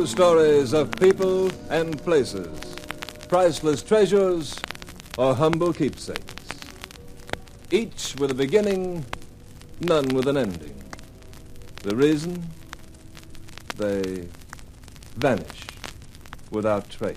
True stories of people and places, priceless treasures or humble keepsakes. Each with a beginning, none with an ending. The reason? They vanish without trace.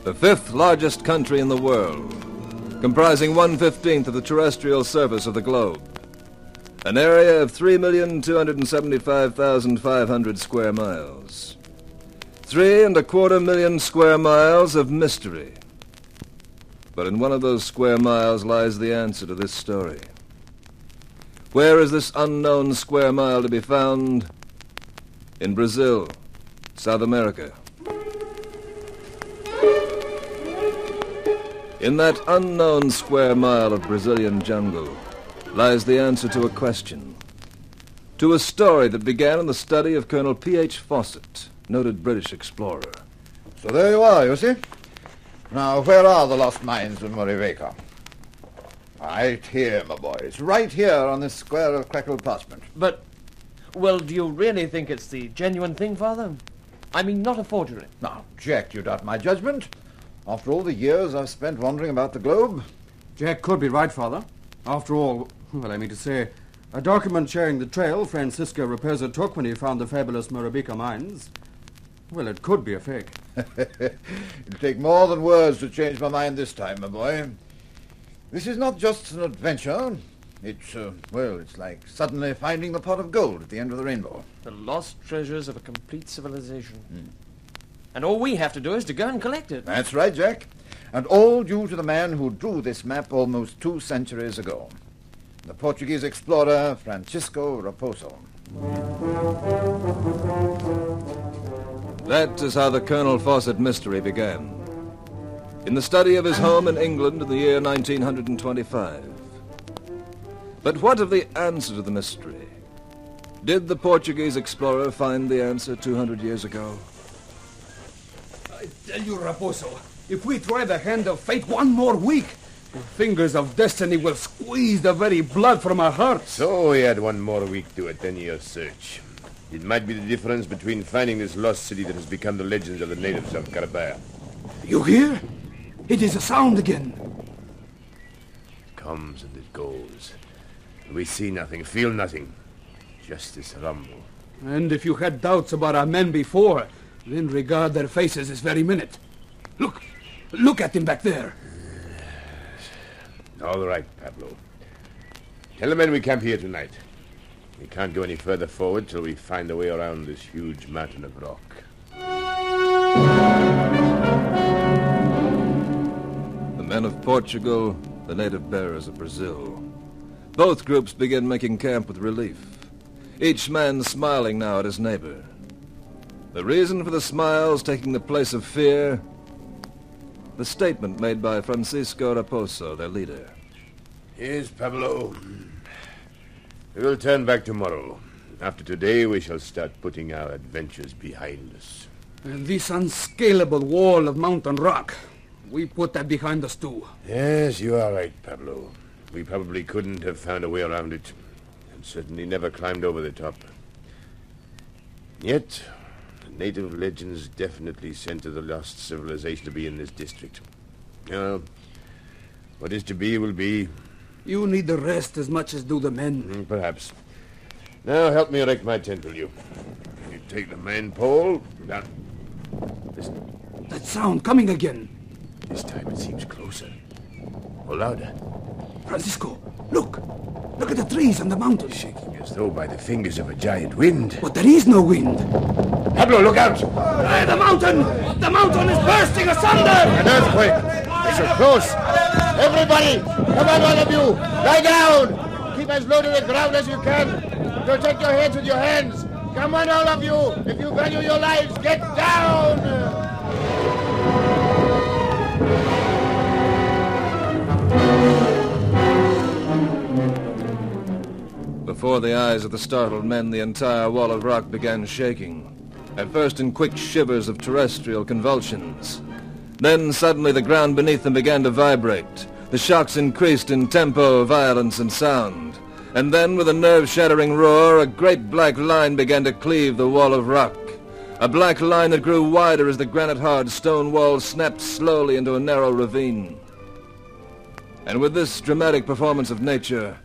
The fifth largest country in the world, comprising 1/15 of the terrestrial surface of the globe. An area of 3,275,500 square miles. 3.25 million square miles of mystery. But in one of those square miles lies the answer to this story. Where is this unknown square mile to be found? In Brazil, South America. In that unknown square mile of Brazilian jungle lies the answer to a question, to a story that began in the study of Colonel P.H. Fawcett, noted British explorer. So there you are, you see. Now, where are the lost mines of Muribeca? Right here, my boys, right here on this square of crackled parchment. But, well, do you really think it's the genuine thing, Father? I mean, not a forgery. Now, Jack, you doubt my judgment? After all the years I've spent wandering about the globe? Jack could be right, Father. After all, well, I mean to say, a document sharing the trail Francisco Raposo took when he found the fabulous Muribeca mines, well, it could be a fake. It'll take more than words to change my mind this time, my boy. This is not just an adventure. It's, it's like suddenly finding the pot of gold at the end of the rainbow. The lost treasures of a complete civilization. And all we have to do is to go and collect it. That's right, Jack. And all due to the man who drew this map almost 2 centuries ago. The Portuguese explorer Francisco Raposo. That is how the Colonel Fawcett mystery began. In the study of his home in England in the year 1925. But what of the answer to the mystery? Did the Portuguese explorer find the answer 200 years ago? I tell you, Raposo, if we try the hand of fate one more week, the fingers of destiny will squeeze the very blood from our hearts. So we had one more week to attend your search. It might be the difference between finding this lost city that has become the legend of the natives of Carabao. You hear? It is a sound again. It comes and it goes. We see nothing, feel nothing. Just this rumble. And if you had doubts about our men before, then regard their faces this very minute. Look at them back there. All right, Pablo. Tell the men we camp here tonight. We can't go any further forward till we find a way around this huge mountain of rock. The men of Portugal, the native bearers of Brazil. Both groups begin making camp with relief. Each man smiling now at his neighbor. The reason for the smiles taking the place of fear? The statement made by Francisco Raposo, their leader. Yes, Pablo. We will turn back tomorrow. After today, we shall start putting our adventures behind us. And this unscalable wall of mountain rock, we put that behind us too. Yes, you are right, Pablo. We probably couldn't have found a way around it, and certainly never climbed over the top. Yet, the native legends definitely center the lost civilization to be in this district. Well, what is to be will be. You need the rest as much as do the men. Perhaps. Now help me erect my tent, will you? You take the main pole. Down. Listen. That sound coming again. This time it seems closer. Or louder. Francisco, look. Look at the trees and the mountains. Shaking as though by the fingers of a giant wind. But there is no wind. Pablo, look out! The mountain! The mountain is bursting asunder! An earthquake! It's so close! Everybody! Come on, all of you! Lie down! Keep as low to the ground as you can! Protect your heads with your hands! Come on, all of you! If you value your lives, get down! The Before the eyes of the startled men, the entire wall of rock began shaking, at first in quick shivers of terrestrial convulsions. Then suddenly the ground beneath them began to vibrate. The shocks increased in tempo, violence, and sound. And then, with a nerve-shattering roar, a great black line began to cleave the wall of rock. A black line that grew wider as the granite-hard stone wall snapped slowly into a narrow ravine. And with this dramatic performance of nature,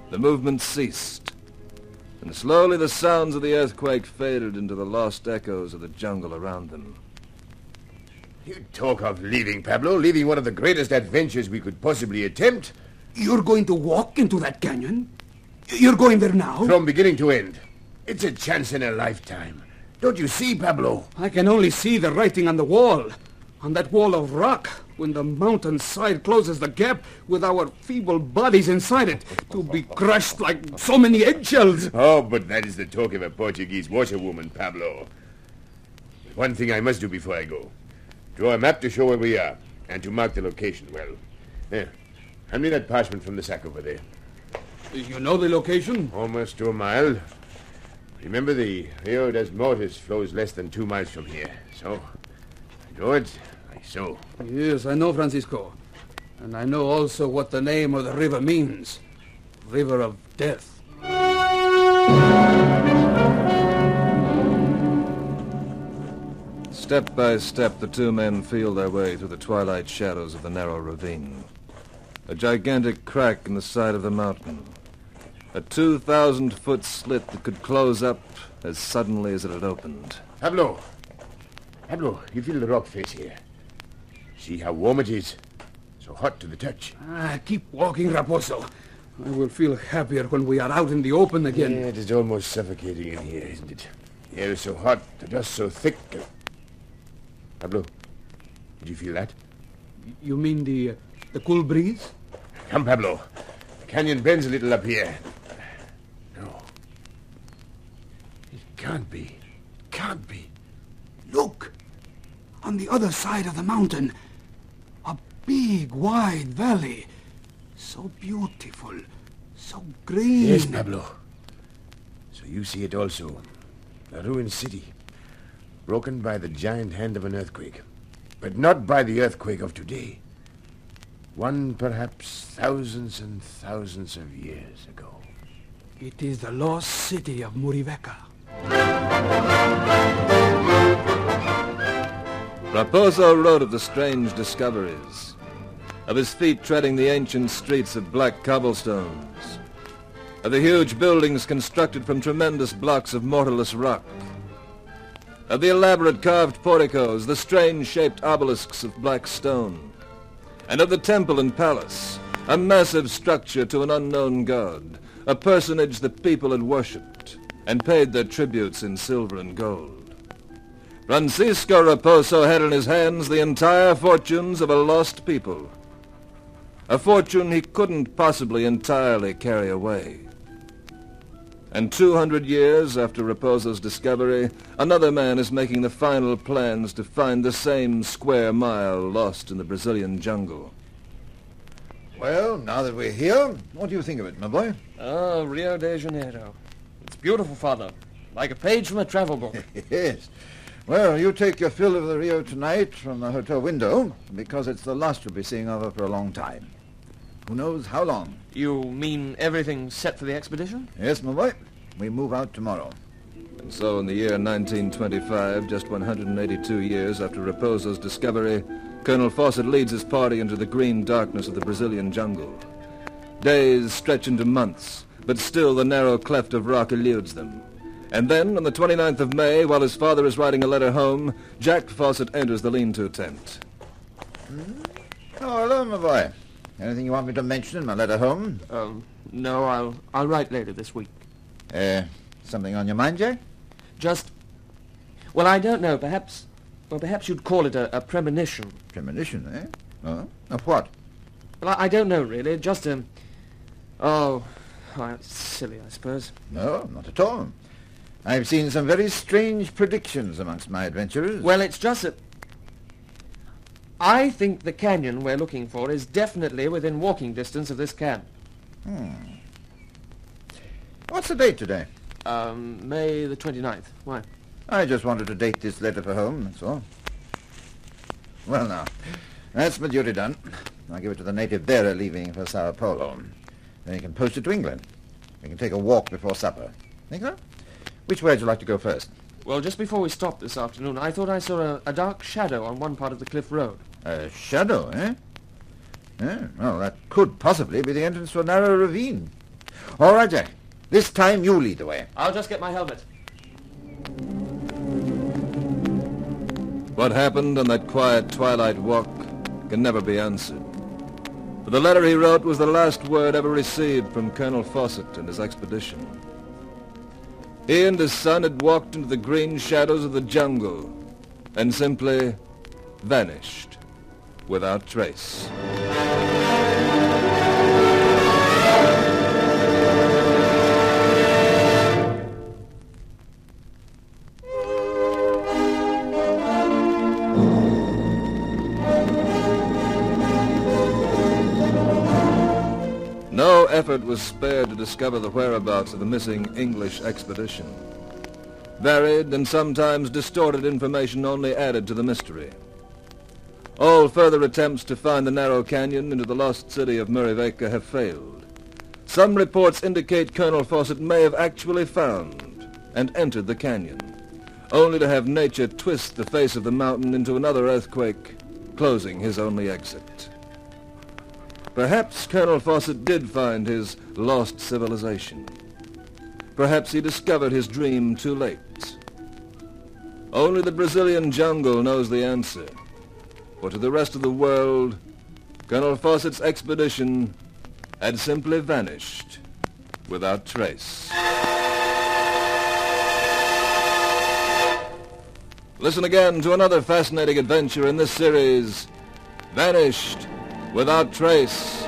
the movement ceased. And slowly the sounds of the earthquake faded into the lost echoes of the jungle around them. You talk of leaving, Pablo, leaving one of the greatest adventures we could possibly attempt. You're going to walk into that canyon? You're going there now? From beginning to end. It's a chance in a lifetime. Don't you see, Pablo? I can only see the writing on the wall. On that wall of rock, when the mountainside closes the gap with our feeble bodies inside it, to be crushed like so many eggshells. Oh, but that is the talk of a Portuguese washerwoman, Pablo. One thing I must do before I go. Draw a map to show where we are, and to mark the location well. There. Hand me that parchment from the sack over there. You know the location? Almost 2 miles. Remember, the Rio das Mortes flows less than 2 miles from here. So, I know it, like so. Yes, I know, Francisco. And I know also what the name of the river means. River of Death. Step by step, the two men feel their way through the twilight shadows of the narrow ravine. A gigantic crack in the side of the mountain. A 2,000-foot slit that could close up as suddenly as it had opened. Pablo, you feel the rock face here. See how warm it is. So hot to the touch. Keep walking, Raposo. I will feel happier when we are out in the open again. Yeah, it is almost suffocating in here, isn't it? The air is so hot, the dust so thick. Pablo, did you feel that? You mean the cool breeze? Come, Pablo. The canyon bends a little up here. No. It can't be. Can't be. Look! On the other side of the mountain, a big, wide valley. So beautiful, so green. Yes, Pablo. So you see it also. A ruined city. Broken by the giant hand of an earthquake. But not by the earthquake of today. One perhaps thousands and thousands of years ago. It is the lost city of Muriveca. Raposo wrote of the strange discoveries, of his feet treading the ancient streets of black cobblestones, of the huge buildings constructed from tremendous blocks of mortarless rock, of the elaborate carved porticos, the strange-shaped obelisks of black stone, and of the temple and palace, a massive structure to an unknown god, a personage the people had worshipped and paid their tributes in silver and gold. Francisco Raposo had in his hands the entire fortunes of a lost people, a fortune he couldn't possibly entirely carry away. And 200 years after Raposo's discovery, another man is making the final plans to find the same square mile lost in the Brazilian jungle. Well, now that we're here, what do you think of it, my boy? Oh, Rio de Janeiro. It's beautiful, Father. Like a page from a travel book. Yes. Well, you take your fill of the Rio tonight from the hotel window, because it's the last you'll be seeing of her for a long time. Who knows how long? You mean everything's set for the expedition? Yes, my boy. We move out tomorrow. And so in the year 1925, just 182 years after Raposo's discovery, Colonel Fawcett leads his party into the green darkness of the Brazilian jungle. Days stretch into months, but still the narrow cleft of rock eludes them. And then, on the 29th of May, while his father is writing a letter home, Jack Fawcett enters the lean-to tent. Oh, hello, my boy. Anything you want me to mention in my letter home? No, I'll write later this week. Something on your mind, Jack? Just... Well, I don't know. Perhaps you'd call it a premonition. Premonition, eh? Oh, of what? Well, I don't know, really. Just a... Oh, it's silly, I suppose. No, not at all. I've seen some very strange predictions amongst my adventurers. Well, it's just that... I think the canyon we're looking for is definitely within walking distance of this camp. What's the date today? May the 29th. Why? I just wanted to date this letter for home, that's all. Well, now, that's my duty done. I'll give it to the native bearer leaving for Sao Paulo. Then you can post it to England. We can take a walk before supper. Think so? Which way would you like to go first? Well, just before we stopped this afternoon, I thought I saw a dark shadow on one part of the cliff road. A shadow, eh? Yeah, well, that could possibly be the entrance to a narrow ravine. All right, Jack. This time you lead the way. I'll just get my helmet. What happened on that quiet twilight walk can never be answered. But the letter he wrote was the last word ever received from Colonel Fawcett and his expedition. He and his son had walked into the green shadows of the jungle and simply vanished without trace. No effort was spared to discover the whereabouts of the missing English expedition. Varied and sometimes distorted information only added to the mystery. All further attempts to find the narrow canyon into the lost city of Muriveka have failed. Some reports indicate Colonel Fawcett may have actually found and entered the canyon, only to have nature twist the face of the mountain into another earthquake, closing his only exit. Perhaps Colonel Fawcett did find his lost civilization. Perhaps he discovered his dream too late. Only the Brazilian jungle knows the answer. For to the rest of the world, Colonel Fawcett's expedition had simply vanished without trace. Listen again to another fascinating adventure in this series, Vanished Without Trace.